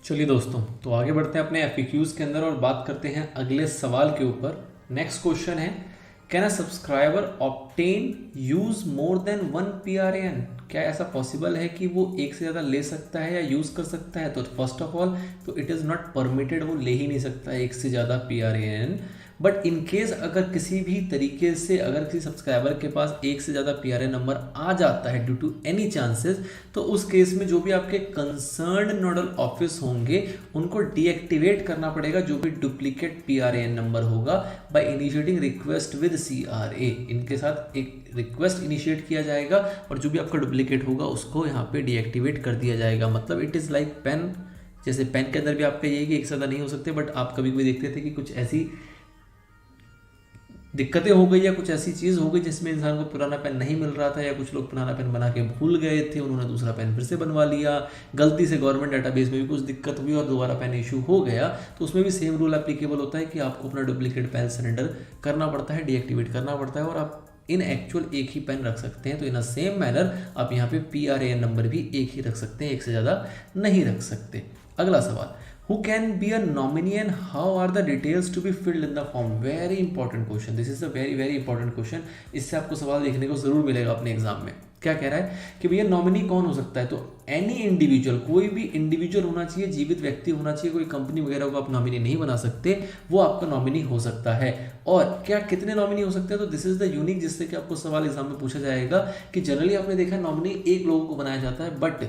चलिए दोस्तों, तो आगे बढ़ते हैं अपने एफएक्यूज के अंदर और बात करते हैं अगले सवाल के ऊपर। नेक्स्ट क्वेश्चन है, can a subscriber obtain use more than 1 PRAN? क्या ऐसा पॉसिबल है कि वो एक से ज़्यादा ले सकता है या यूज़ कर सकता है? तो फर्स्ट ऑफ ऑल तो इट इज़ नॉट परमिटेड, वो ले ही नहीं सकता है एक से ज़्यादा PRAN। बट इन केस अगर किसी भी तरीके से अगर किसी सब्सक्राइबर के पास एक से ज़्यादा PRAN नंबर आ जाता है ड्यू टू एनी चांसेस, तो उस केस में जो भी आपके कंसर्न नोडल ऑफिस होंगे उनको डीएक्टिवेट करना पड़ेगा जो भी डुप्लीकेट PRAN नंबर होगा by initiating request with CRA। इनके साथ एक रिक्वेस्ट इनिशिएट किया जाएगा और जो भी आपका डुप्लीकेट होगा उसको यहाँ पे डीएक्टिवेट कर दिया जाएगा। मतलब इट इज़ लाइक पेन, जैसे पेन के अंदर भी आपका यही कि एक से ज़्यादा नहीं हो सकते, बट आप कभी कभी देखते थे कि कुछ ऐसी दिक्कतें हो गई या कुछ ऐसी चीज़ हो गई जिसमें इंसान को पुराना पेन नहीं मिल रहा था, या कुछ लोग पुराना पेन बना के भूल गए थे, उन्होंने दूसरा पेन फिर से बनवा लिया, गलती से गवर्नमेंट डाटाबेस में भी कुछ दिक्कत हुई और दोबारा पेन इशू हो गया, तो उसमें भी सेम रूल एप्लीकेबल होता है कि आपको अपना डुप्लीकेट पेन सरेंडर करना पड़ता है, डीएक्टिवेट करना पड़ता है, और आप इन एक्चुअल एक ही पेन रख सकते हैं। तो इन अ सेम मैनर आप यहाँ पे PRAN नंबर भी एक ही रख सकते हैं, एक से ज़्यादा नहीं रख सकते। अगला सवाल, who can be a nominee and how are the details to be filled in the form? Very important question, this is a very important question। इससे आपको सवाल देखने को जरूर मिलेगा अपने एग्जाम में। क्या कह रहा है कि भैया नॉमिनी कौन हो सकता है? तो एनी इंडिविजुअल, कोई भी इंडिविजुअल होना चाहिए, जीवित व्यक्ति होना चाहिए, कोई कंपनी वगैरह को आप नॉमिनी नहीं बना सकते, वो आपका नॉमिनी हो सकता है। और क्या कितने नॉमिनी हो सकते हैं? तो दिस इज द यूनिक, जिससे कि आपको सवाल एग्जाम में पूछा जाएगा कि जनरली आपने देखा नॉमिनी एक लोगों को बनाया जाता है, बट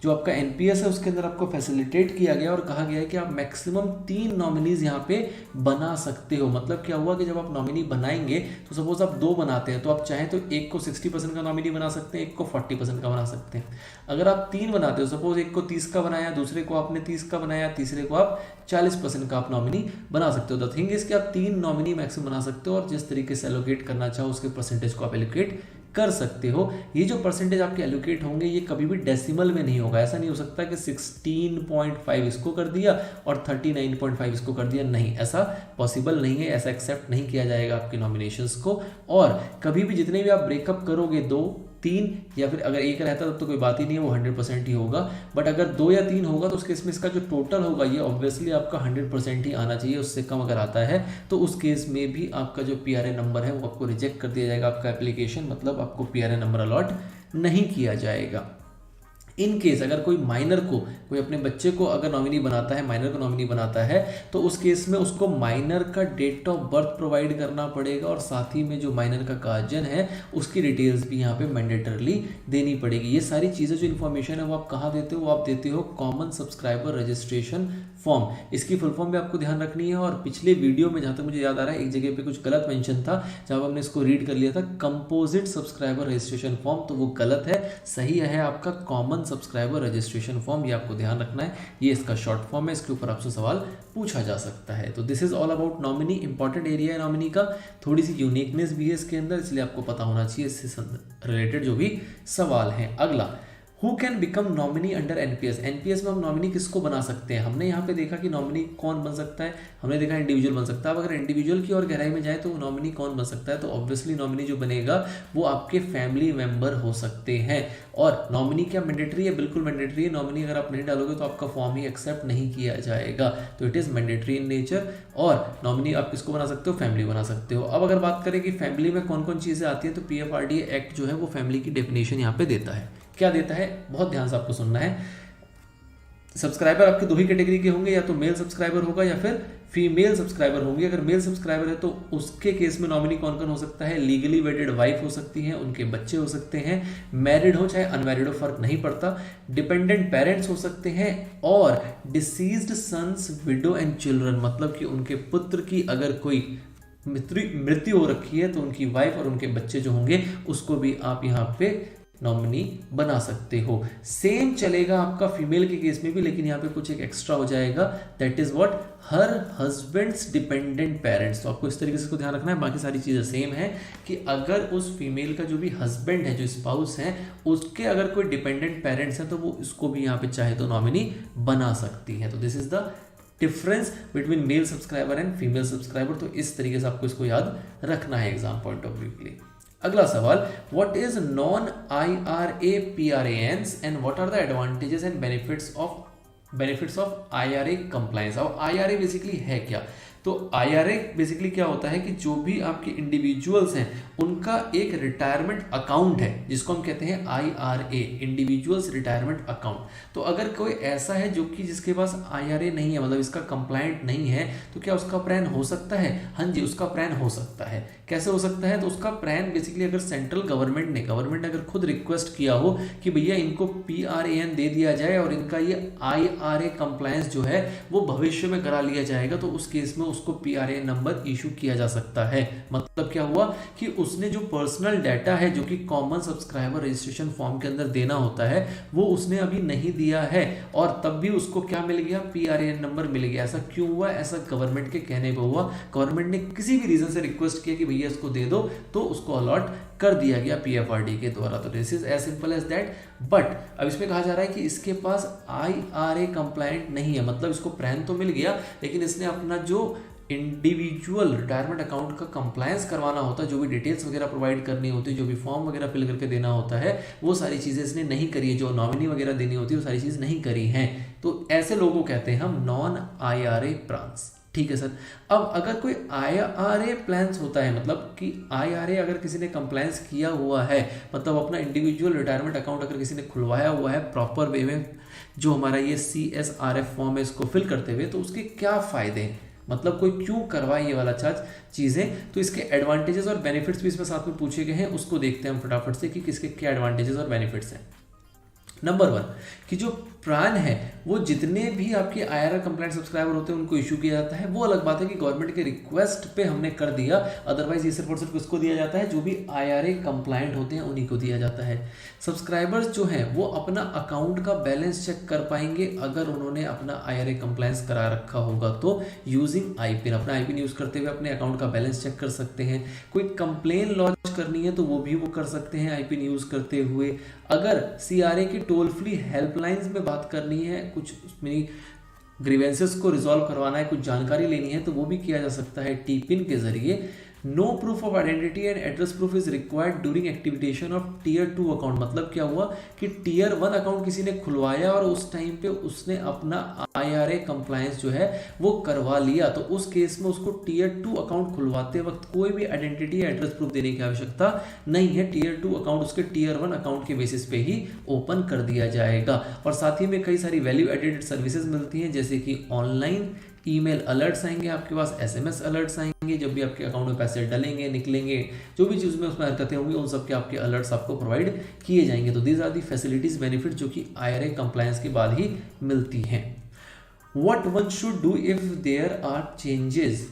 जो आपका एनपीएस है उसके अंदर आपको फैसिलिटेट किया गया और कहा गया है कि आप मैक्सिमम 3 नॉमिनीज यहाँ पे बना सकते हो। मतलब क्या हुआ कि जब आप नॉमिनी बनाएंगे तो सपोज आप 2 बनाते हैं, तो आप चाहें तो एक को 60% का नॉमिनी बना सकते हैं, एक को 40% का बना सकते हैं। अगर आप 3 बनाते हो, सपोज एक को 30 का बनाया, दूसरे को आपने 30 का बनाया, तीसरे को आप 40% का आप नॉमिनी बना सकते हो। द थिंग इज कि आप 3 नॉमिनी मैक्सिमम बना सकते हो और जिस तरीके से एलोकेट करना चाहो उसके परसेंटेज को आप एलोकेट कर सकते हो। ये जो परसेंटेज आपके एलोकेट होंगे ये कभी भी डेसिमल में नहीं होगा। ऐसा नहीं हो सकता कि 16.5 इसको कर दिया और 39.5 इसको कर दिया, नहीं, ऐसा पॉसिबल नहीं है, ऐसा एक्सेप्ट नहीं किया जाएगा आपके नॉमिनेशंस को। और कभी भी जितने भी आप ब्रेकअप करोगे 2, 3 या फिर अगर एक रहता तो कोई बात ही नहीं है, वो 100% ही होगा। बट अगर 2 या 3 होगा तो उस केस में इसका जो टोटल होगा ये ऑब्वियसली आपका 100% ही आना चाहिए। उससे कम अगर आता है तो उस केस में भी आपका जो PRAN नंबर है वो आपको रिजेक्ट कर दिया जाएगा, आपका एप्लीकेशन, मतलब आपको PRAN नंबर अलॉट नहीं किया जाएगा। इन केस अगर कोई माइनर को, कोई अपने बच्चे को अगर नॉमिनी बनाता है, माइनर को नॉमिनी बनाता है, तो उस केस में उसको माइनर का डेट ऑफ बर्थ प्रोवाइड करना पड़ेगा और साथ ही में जो माइनर का गार्जियन है उसकी डिटेल्स भी यहाँ पे मैंडेटरली देनी पड़ेगी। ये सारी चीज़ें जो इन्फॉर्मेशन है वो आप कहाँ देते हो? आप देते हो कॉमन सब्सक्राइबर रजिस्ट्रेशन फॉर्म। इसकी फुल फॉर्म भी आपको ध्यान रखनी है। और पिछले वीडियो में जहाँ तक मुझे याद आ रहा है एक जगह पे कुछ गलत मेंशन था, जब हमने इसको रीड कर लिया था कंपोजिट सब्सक्राइबर रजिस्ट्रेशन फॉर्म, तो वो गलत है। सही है आपका कॉमन सब्सक्राइबर रजिस्ट्रेशन फॉर्म, ये आपको ध्यान रखना है। ये इसका शॉर्ट फॉर्म है, इसके ऊपर आपसे सवाल पूछा जा सकता है। तो this is all about nominee. Important area है नॉमिनी का, थोड़ी सी यूनिकनेस भी है इसके अंदर, इसलिए आपको पता होना चाहिए इससे रिलेटेड जो भी सवाल है। अगला, who can become nominee under NPS? NPS में हम नॉमिनी किसको बना सकते हैं? हमने यहाँ पे देखा कि नॉमिनी कौन बन सकता है, हमने देखा इंडिविजुअल बन सकता है। अब अगर इंडिविजुअल की और गहराई में जाए तो नॉमिनी कौन बन सकता है? तो ऑब्वियसली नॉमिनी जो बनेगा वो आपके फैमिली मेंबर हो सकते हैं। और नॉमिनी क्या मैंडेटरी है? बिल्कुल मैंडेटरी है। नॉमिनी अगर आप नहीं डालोगे तो आपका फॉर्म ही एक्सेप्ट नहीं किया जाएगा, तो it is mandatory in nature. और नॉमिनी आप किसको बना सकते हो? फैमिली बना सकते हो। अब अगर बात करें कि फैमिली में कौन कौन चीज़ें आती हैं, तो PFRDA एक्ट जो है वो फैमिली की डेफिनेशन यहाँ पे देता है। क्या देता है? बहुत ध्यान से आपको सुनना है। सब्सक्राइबर आपके 2 ही कैटेगरी के होंगे, या तो मेल सब्सक्राइबर होगा या फिर फीमेल सब्सक्राइबर होंगे। अगर मेल सब्सक्राइबर है तो उसके केस में नॉमिनी कौन कौन हो सकता है? लीगली वेडेड वाइफ हो सकती है, उनके बच्चे हो सकते हैं, मैरिड हो चाहे अनमैरिड हो फर्क नहीं पड़ता, डिपेंडेंट पेरेंट्स हो सकते हैं, और deceased sons, widow and children, मतलब कि उनके पुत्र की अगर कोई मृत्यु हो रखी है तो उनकी वाइफ और उनके बच्चे जो होंगे उसको भी आप यहाँ पे नॉमिनी बना सकते हो। सेम चलेगा आपका फीमेल के केस में भी, लेकिन यहाँ पे कुछ एक एक्स्ट्रा हो जाएगा, that is what, her husband's dependent parents. तो आपको इस तरीके से इसको ध्यान रखना है। बाकी सारी चीज़ें सेम है कि अगर उस फीमेल का जो भी हस्बैंड है, जो स्पाउस है, उसके अगर कोई डिपेंडेंट पेरेंट्स हैं तो वो इसको भी यहाँ पे चाहे तो नॉमिनी बना सकती है। तो this is the difference between mail subscriber and female subscriber. तो इस तरीके से आपको इसको याद रखना है एग्जाम पॉइंट ऑफ व्यू के लिए। अगला सवाल, what is non IRA PRANs and what are the advantages and benefits of benefits of IRA compliance. अब आईआरए बेसिकली है क्या? तो आईआरए बेसिकली क्या होता है कि जो भी आपके इंडिविजुअल्स हैं उनका एक रिटायरमेंट अकाउंट है जिसको हम कहते हैं आईआरए, इंडिविजुअल्स रिटायरमेंट अकाउंट। तो अगर कोई ऐसा है जो कि जिसके पास आईआरए नहीं है, मतलब इसका कंप्लायंट नहीं है, तो क्या उसका प्लान हो सकता है? हाँ जी, उसका प्लान हो सकता है। कैसे हो सकता है? तो उसका प्लान बेसिकली अगर सेंट्रल गवर्नमेंट ने अगर खुद रिक्वेस्ट किया हो कि भैया इनको PRAN दे दिया जाए और इनका ये आईआरए कंप्लायंस जो है वो भविष्य में करा लिया जाएगा, तो उस केस में उसको PRAN नंबर इशू किया जा सकता है। मतलब क्या हुआ कि उसने जो पर्सनल डाटा है जो कि कॉमन सब्सक्राइबर रजिस्ट्रेशन फॉर्म के अंदर देना होता है वो उसने अभी नहीं दिया है, और तब भी उसको क्या मिल गया? PRAN नंबर मिल गया। ऐसा क्यों हुआ? ऐसा गवर्नमेंट के कहने पर हुआ। गवर्नमेंट ने किसी भी रीजन से रिक्वेस्ट किया कि भैया इसको दे दो, तो उसको अलॉट कर दिया गया PFRD के द्वारा। तो this is as simple as that. But अब इसमें कहा जा रहा है कि इसके पास IRA कंप्लायंट नहीं है, मतलब इसको प्लान तो मिल गया लेकिन इसने अपना जो इंडिविजुअल रिटायरमेंट अकाउंट का कंप्लायंस करवाना होता है, जो भी डिटेल्स वगैरह प्रोवाइड करनी होती है, जो भी फॉर्म वगैरह फिल करके देना होता है, वो सारी चीज़ें इसने नहीं करी है। जो नॉमिनी वगैरह देनी होती है वो सारी चीज़ नहीं करी हैं। तो ऐसे लोगों को कहते हैं हम नॉन IRA प्लान्स। ठीक है सर। अब अगर कोई IRA प्लान्स होता है, मतलब कि IRA अगर किसी ने कंप्लायंस किया हुआ है, मतलब अपना इंडिविजुअल रिटायरमेंट अकाउंट अगर किसी ने खुलवाया हुआ है प्रॉपर वे में, जो हमारा ये CSRF फॉर्म है इसको फिल करते हुए, तो उसके क्या फ़ायदे हैं? मतलब कोई क्यों करवाए ये वाला चीज़ें? तो इसके एडवांटेजेस और बेनिफिट्स भी इसमें साथ में पूछे गए हैं, उसको देखते हैं हम फटाफट से कि किसके क्या एडवांटेजेस और बेनिफिट्स हैं। नंबर 1 कि जो प्लान है वो जितने भी आपके IRA कंप्लायंट सब्सक्राइबर होते हैं उनको इशू किया जाता है। वो अलग बात है कि गवर्नमेंट के रिक्वेस्ट पे हमने कर दिया, अदरवाइज ये सिर्फ और सिर्फ किसको दिया जाता है? जो भी IRA कंप्लायंट होते हैं उन्हीं को दिया जाता है। सब्सक्राइबर्स जो हैं वो अपना अकाउंट का बैलेंस चेक कर पाएंगे अगर उन्होंने अपना IRA कंप्लायंस करा रखा होगा, तो यूजिंग IPIN, अपना IPIN यूज़ करते हुए अपने अकाउंट का बैलेंस चेक कर सकते हैं। कोई कंप्लेन लॉन्च करनी है तो वो भी वो कर सकते हैं IPIN यूज़ करते हुए। अगर CRA की टोल फ्री हेल्पलाइंस में बात करनी है, कुछ उसमें ग्रीवेंसेस को रिजॉल्व करवाना है, कुछ जानकारी लेनी है, तो वो भी किया जा सकता है TPIN के जरिए। No proof of identity and address proof is required during activation of Tier 2 account. मतलब क्या हुआ कि Tier 1 अकाउंट किसी ने खुलवाया और उस टाइम पे उसने अपना IRA कंप्लायंस जो है वो करवा लिया, तो उस केस में उसको Tier 2 अकाउंट खुलवाते वक्त कोई भी आइडेंटिटी या एड्रेस प्रूफ देने की आवश्यकता नहीं है। Tier 2 अकाउंट उसके Tier 1 अकाउंट के बेसिस पे ही ओपन कर दिया जाएगा। और साथ ही में कई सारी वैल्यू एडेड सर्विसेज मिलती हैं, जैसे कि ऑनलाइन ईमेल अलर्ट्स आएंगे आपके पास, SMS अलर्ट्स आएंगे, जब भी आपके अकाउंट में पैसे डलेंगे निकलेंगे, जो भी चीज़ में उसमें हरकतें होंगी उन सब के आपके अलर्ट्स आपको प्रोवाइड किए जाएंगे। तो these are the facilities benefit जो कि IRA कंप्लायंस के बाद ही मिलती हैं। What one should do if there are changes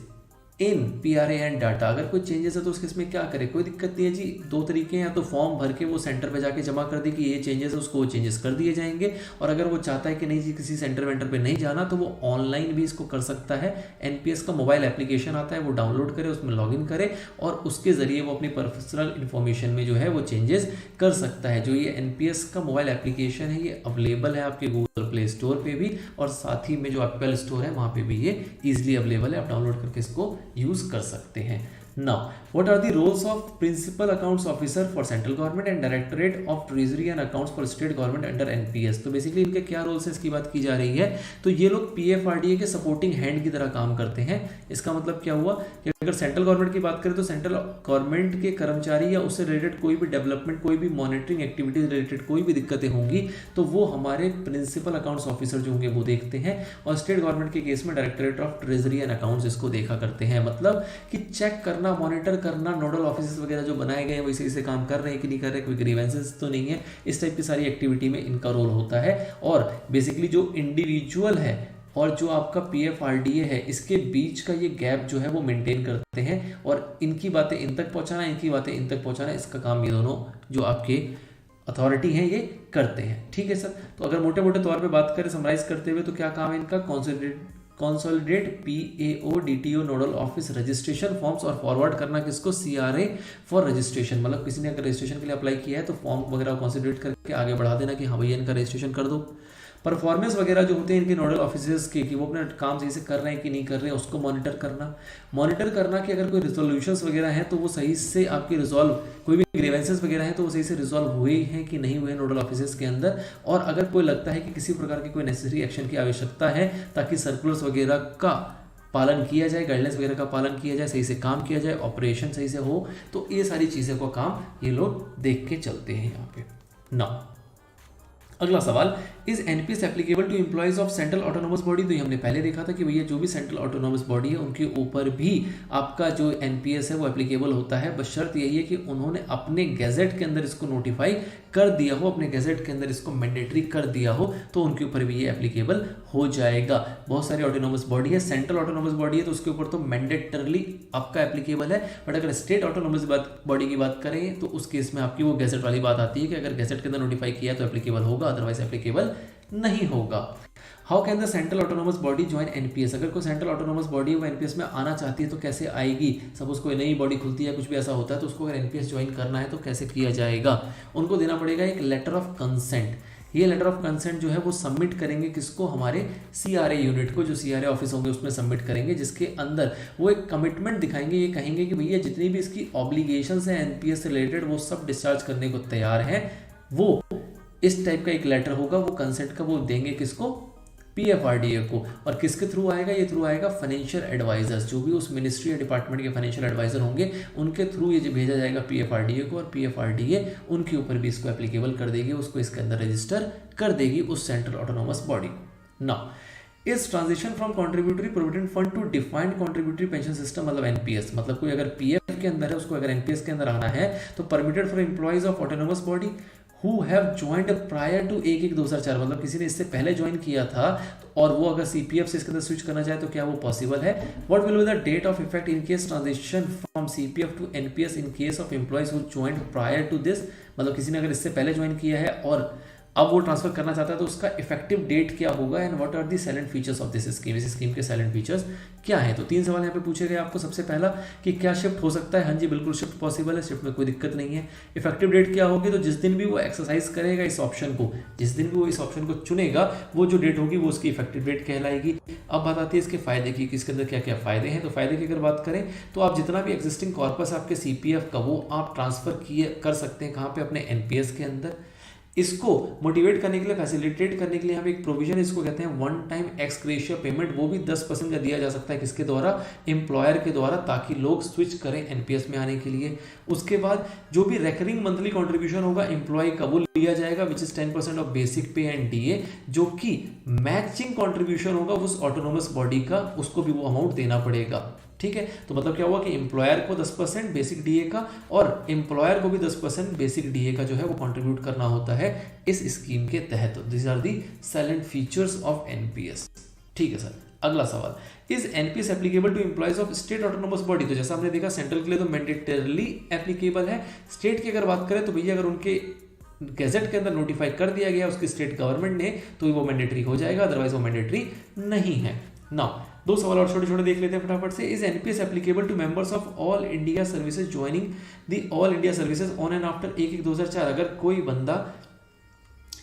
in PRAN data? अगर कोई चेंजेस है तो उसके इसमें क्या करें? कोई दिक्कत नहीं है जी। 2 तरीके हैं, या तो फॉर्म भर के वो सेंटर पे जाके जमा कर दे कि ये चेंजेस है, उसको वो चेंजेस कर दिए जाएंगे। और अगर वो चाहता है कि नहीं जी किसी सेंटर वेंटर पे नहीं जाना, तो वो ऑनलाइन भी इसको कर सकता है। NPS का मोबाइल एप्लीकेशन आता है, वो डाउनलोड करे, उसमें लॉगिन करे और उसके जरिए वो अपनी पर्सनल इन्फॉर्मेशन में जो है वो चेंजेस कर सकता है। जो ये NPS का मोबाइल एप्लीकेशन है ये अवेलेबल है आपके गूगल प्ले स्टोर पे भी, और साथ ही में जो एप्पल स्टोर है वहाँ पे भी ये ईजिली अवेलेबल है। आप डाउनलोड करके इसको यूज कर सकते हैं। Now, what are the roles of Principal Accounts Officer for Central Government and Directorate of Treasury and Accounts for State Government under NPS? तो बेसिकली इनके क्या रोल्स हैं इसकी बात की जा रही है। तो ये लोग PFRDA के सपोर्टिंग हैंड की तरह काम करते हैं। इसका मतलब क्या हुआ कि अगर सेंट्रल गवर्नमेंट की बात करें तो सेंट्रल गवर्नमेंट के कर्मचारी या उससे रिलेटेड कोई भी डेवलपमेंट, कोई भी मॉनिटरिंग एक्टिविटीज रिलेटेड कोई भी दिक्कतें होंगी तो वो हमारे प्रिंसिपल अकाउंट्स ऑफिसर जो होंगे वो देखते हैं। और स्टेट गवर्नमेंट के केस में directorate of treasury and accounts इसको देखा करते हैं। मतलब कि चेक करना, मॉनिटर करना, नोडल ऑफिसर्स वगैरह जो बनाए गए हैं वैसे इसे काम कर रहे हैं कि नहीं कर रहे, कोई ग्रीवेंसेस तो नहीं है, इस टाइप की सारी एक्टिविटी में इनका रोल होता है। और बेसिकली जो इंडिविजुअल है और जो आपका PFRDA है इसके बीच का ये गैप जो है वो मेंटेन करते हैं, और इनकी बातें इन तक पहुंचाना, इनकी बातें इन तक पहुंचाना, इसका काम ये दोनों जो आपके अथॉरिटी हैं ये करते हैं। ठीक है सर। तो अगर मोटे मोटे तौर पे बात करें, समराइज करते हुए, तो क्या काम है इनका? Consolidate PAO DTO nodal office registration forms और फॉरवर्ड करना किसको? CRA for registration. मतलब किसी ने अगर रजिस्ट्रेशन के लिए अप्लाई किया है तो फॉर्म वगैरह कंसोलिडेट करके आगे बढ़ा देना कि हाँ भैया इनका रजिस्ट्रेशन कर दो। परफॉर्मेंस वगैरह जो होते हैं इनके नोडल ऑफिसर्स के कि वो अपना काम सही से कर रहे हैं कि नहीं कर रहे हैं, उसको मॉनिटर करना कि अगर कोई रिजोल्यूशंस वगैरह हैं तो वो सही से आपकी रिजॉल्व, कोई भी ग्रीवेंसेस वगैरह हैं तो वो सही से रिजॉल्व हुए हैं कि नहीं हुए नोडल ऑफिसर्स के अंदर, और अगर कोई लगता है कि किसी प्रकार की कोई नेसेसरी एक्शन की आवश्यकता है ताकि सर्कुलर्स वगैरह का पालन किया जाए, गाइडलाइंस वगैरह का पालन किया जाए, सही से काम किया जाए, ऑपरेशन सही से हो, तो ये सारी चीज़ों का काम ये लोग देख के चलते हैं यहाँ पे ना। अगला सवाल, is NPS applicable to employees of central autonomous body? तो ये हमने पहले देखा था कि भैया जो भी सेंट्रल ऑटोनोमस बॉडी है उनके ऊपर भी आपका जो एनपीएस है वो एप्लीकेबल होता है, बस शर्त यही है कि उन्होंने अपने गैजेट के अंदर इसको नोटिफाई कर दिया हो, अपने गैजेट के अंदर इसको मैंडेटरी कर दिया हो, तो उनके ऊपर भी ये एप्लीकेबल हो जाएगा। बहुत सारी ऑटोनोमस बॉडी है, सेंट्रल ऑटोनोमस बॉडी है तो उसके ऊपर तो मैंडेटरली आपका एप्लीकेबल है, बट अगर स्टेट ऑटोनोमस बॉडी की बात करें तो उस केस में आपकी वो गैजेट वाली बात आती है कि अगर गैजेट के अंदर नोटिफाई किया तो एप्लीकेबल होगा, अदरवाइज एप्लीकेबल नहीं होगा। How can the central autonomous body join NPS? अगर कोई सेंट्रल ऑटोनोमस बॉडी वो एनपीएस में आना चाहती है तो कैसे आएगी? सपोज कोई नई बॉडी खुलती है, कुछ भी ऐसा होता है तो उसको अगर एनपीएस ज्वाइन करना है तो कैसे किया जाएगा? उनको देना पड़ेगा एक लेटर ऑफ कंसेंट। ये लेटर ऑफ कंसेंट जो है वो सबमिट करेंगे किसको? हमारे सीआरए यूनिट को, जो सीआरए ऑफिस होंगे उसमें सबमिट करेंगे, जिसके अंदर वो एक कमिटमेंट दिखाएंगे, ये कहेंगे कि भैया जितनी भी इसकी ऑब्लिगेशंस हैं एनपीएस से रिलेटेड वो सब डिस्चार्ज करने को तैयार है। वो इस टाइप का एक लेटर होगा, वो कंसेंट का वो देंगे किसको? पीएफआरडीए को। और किसके थ्रू आएगा? ये थ्रू आएगा फाइनेंशियल एडवाइजर्स, जो भी उस मिनिस्ट्री या डिपार्टमेंट के फाइनेंशियल एडवाइजर होंगे उनके थ्रू ये भेजा जाएगा पीएफआरडीए को, और पीएफआरडीए उनके ऊपर भी इसको एप्लीकेबल कर देगी, उसको इसके अंदर रजिस्टर कर देगी उस सेंट्रल ऑटोनोमस बॉडी। नाउ इस transition from contributory provident fund to defined contributory pension system, मतलब एनपीएस, मतलब कोई अगर पीएफ के अंदर है उसको अगर एनपीएस के अंदर आना है तो permitted for employees of autonomous body who have joined prior to 1/1/2004, मतलब किसी ने इससे पहले ज्वाइन किया था और वो अगर सीपीएफ से इसके अंदर स्विच करना चाहे तो क्या वो पॉसिबल है? What will be the date of effect in case transition from CPF to NPS in case of employees who joined prior to this? मतलब किसी ने अगर इससे पहले ज्वाइन किया है और अब वो ट्रांसफर करना चाहता है तो उसका इफेक्टिव डेट क्या होगा, and what are the silent features of this scheme? इस स्कीम के साइलेंट फीचर्स क्या है? तो 3 सवाल यहाँ पे पूछे गए आपको। सबसे पहला कि क्या शिफ्ट हो सकता है? हाँ जी बिल्कुल शिफ्ट पॉसिबल है, शिफ्ट में कोई दिक्कत नहीं है। इफेक्टिव डेट क्या होगी? तो जिस दिन भी वो एक्सरसाइज करेगा इस ऑप्शन को, जिस दिन भी वो इस ऑप्शन को चुनेगा वो जो डेट होगी वो उसकी इफेक्टिव डेट कहलाएगी। अब बात आती है इसके फायदे की, कि इसके अंदर क्या क्या फायदे हैं। तो फायदे की अगर बात करें तो आप जितना भी एग्जिस्टिंग कॉर्पस आपके सीपीएफ का वो आप ट्रांसफर कर सकते हैं, कहाँ पे? अपने एनपीएस के अंदर। इसको मोटिवेट करने के लिए, फैसिलिटेट करने के लिए यहाँ पे एक प्रोविजन, इसको कहते हैं one time x gratia payment, वो भी 10% का दिया जा सकता है। किसके द्वारा? एम्प्लॉयर के द्वारा, ताकि लोग स्विच करें एनपीएस में आने के लिए। उसके बाद जो भी रेकरिंग मंथली कॉन्ट्रीब्यूशन होगा एम्प्लॉय का वो लिया जाएगा, विच इज 10% ऑफ बेसिक पे एंड डीए, जो कि मैचिंग कॉन्ट्रीब्यूशन होगा उस ऑटोनोमस बॉडी का, उसको भी वो अमाउंट देना पड़ेगा। ठीक है, तो मतलब क्या हुआ कि एम्प्लॉयर को 10% बेसिक डीए का और एम्प्लॉयर को भी 10% बेसिक डीए का जो है वो कंट्रीब्यूट करना होता है इस स्कीम के तहत। This are the silent features of NPS. ठीक है सर, अगला सवाल, is NPS applicable to employees of state autonomous body? तो जैसा हमने देखा सेंट्रल के लिए तो मैंडेटरली एप्लीकेबल है। स्टेट की अगर बात करें तो भैया अगर उनके गैजेट के अंदर नोटिफाई कर दिया गया उसकी स्टेट गवर्नमेंट ने तो वो मैंडेटरी हो जाएगा, अदरवाइज वो मैंडेटरी नहीं है। नाउ 2 सवाल और छोटे छोटे देख लेते हैं फटाफट से। Is NPS applicable to members of all India services joining the all India services on and after 1/1/2004? अगर कोई बंदा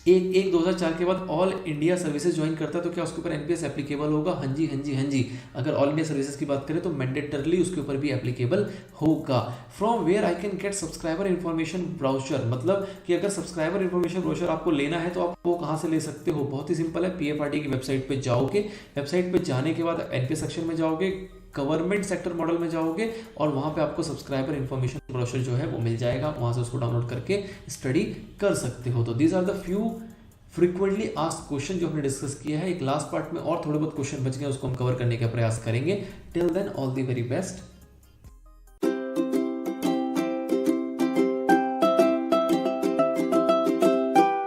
1/1/2004 के बाद ऑल इंडिया सर्विसेज ज्वाइन करता है तो क्या उसके ऊपर एनपीएस एप्लीकेबल होगा? हाँ जी, हाँ जी, हाँ जी। अगर ऑल इंडिया सर्विसेज की बात करें तो मैंडेटरली उसके ऊपर भी एप्लीकेबल होगा। From where I can get subscriber information brochure, मतलब कि अगर सब्सक्राइबर इन्फॉर्मेशन ब्राउचर आपको लेना है तो आप वो कहाँ से ले सकते हो? बहुत ही सिंपल है, पीएफआरडीए की वेबसाइट पे जाओगे, वेबसाइट पे जाने के बाद एनपीएस सेक्शन में जाओगे, गवर्नमेंट सेक्टर मॉडल में जाओगे और वहां पे आपको सब्सक्राइबर इन्फॉर्मेशन ब्रोशर जो है वो मिल जाएगा, आप वहां से उसको डाउनलोड करके स्टडी कर सकते हो। तो these are the few frequently asked question जो हमने डिस्कस किया है। एक लास्ट पार्ट में और थोड़े बहुत क्वेश्चन बच गए, उसको हम कवर करने का प्रयास करेंगे। Till then all the very best.